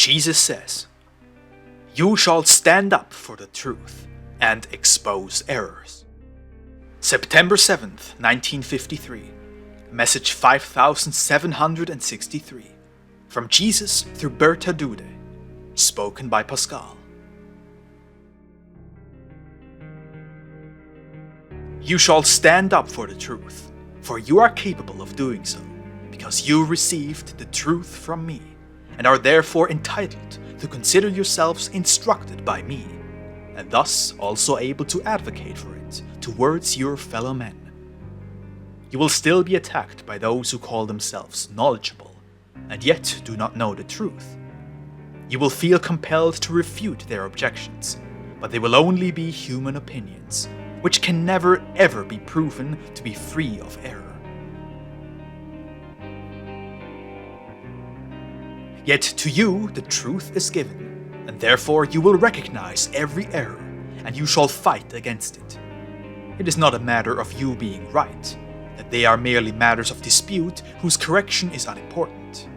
Jesus says, "You shall stand up for the truth and expose errors." September 7th, 1953, message 5763, from Jesus through Bertha Dudde, spoken by Pascal. You shall stand up for the truth, for you are capable of doing so, because you received the truth from me, and are therefore entitled to consider yourselves instructed by me, and thus also able to advocate for it towards your fellow men. You will still be attacked by those who call themselves knowledgeable, and yet do not know the truth. You will feel compelled to refute their objections, but they will only be human opinions, which can never ever be proven to be free of error. Yet to you the truth is given, and therefore you will recognize every error, and you shall fight against it. It is not a matter of you being right, that they are merely matters of dispute whose correction is unimportant.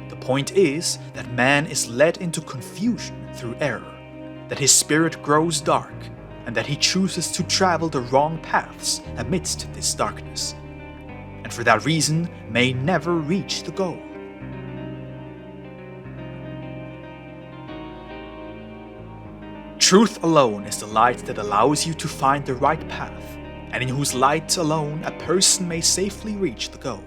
The point is that man is led into confusion through error, that his spirit grows dark, and that he chooses to travel the wrong paths amidst this darkness, and for that reason may never reach the goal. Truth alone is the light that allows you to find the right path, and in whose light alone a person may safely reach the goal.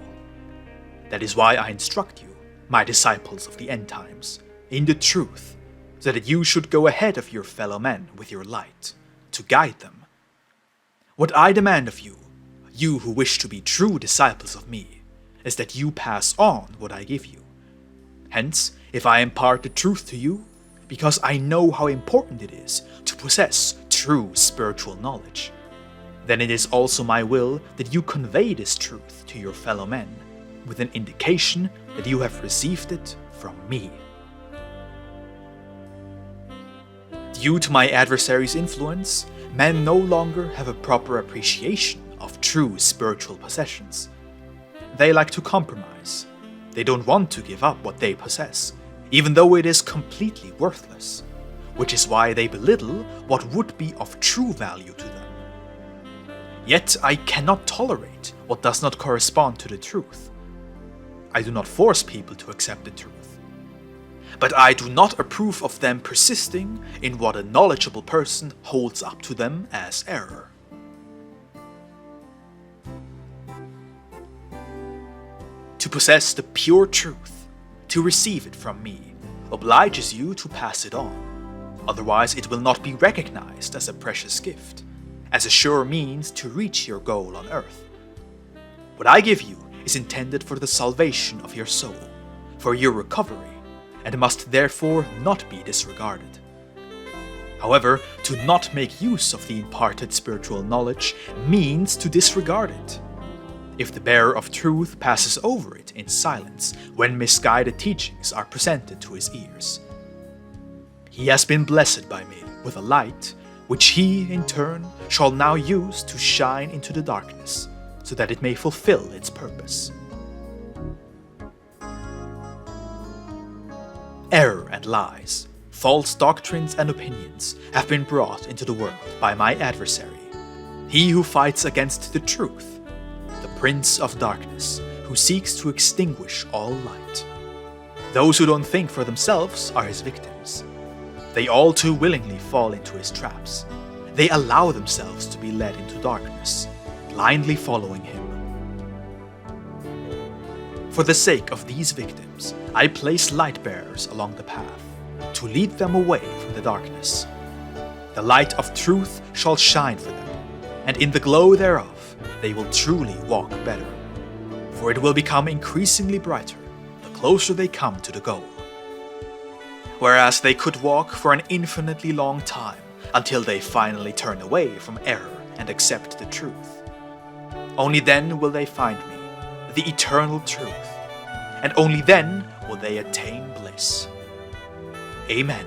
That is why I instruct you, my disciples of the end times, in the truth, so that you should go ahead of your fellow men with your light, to guide them. What I demand of you, you who wish to be true disciples of me, is that you pass on what I give you. Hence, if I impart the truth to you, because I know how important it is to possess true spiritual knowledge, then it is also my will that you convey this truth to your fellow men, with an indication that you have received it from me. Due to my adversary's influence, men no longer have a proper appreciation of true spiritual possessions. They like to compromise. They don't want to give up what they possess, even though it is completely worthless, which is why they belittle what would be of true value to them. Yet I cannot tolerate what does not correspond to the truth. I do not force people to accept the truth, but I do not approve of them persisting in what a knowledgeable person holds up to them as error. To possess the pure truth, to receive it from me, obliges you to pass it on. Otherwise it will not be recognized as a precious gift, as a sure means to reach your goal on earth. What I give you is intended for the salvation of your soul, for your recovery, and must therefore not be disregarded. However, to not make use of the imparted spiritual knowledge means to disregard it. If the bearer of truth passes over it in silence when misguided teachings are presented to his ears, he has been blessed by me with a light which he, in turn, shall now use to shine into the darkness, so that it may fulfill its purpose. Error and lies, false doctrines and opinions have been brought into the world by my adversary, he who fights against the truth, the Prince of Darkness, who seeks to extinguish all light. Those who don't think for themselves are his victims. They all too willingly fall into his traps. They allow themselves to be led into darkness, blindly following him. For the sake of these victims, I place light bearers along the path, to lead them away from the darkness. The light of truth shall shine for them, and in the glow thereof they will truly walk better, for it will become increasingly brighter the closer they come to the goal. Whereas they could walk for an infinitely long time until they finally turn away from error and accept the truth. Only then will they find me, the eternal truth, and only then will they attain bliss. Amen.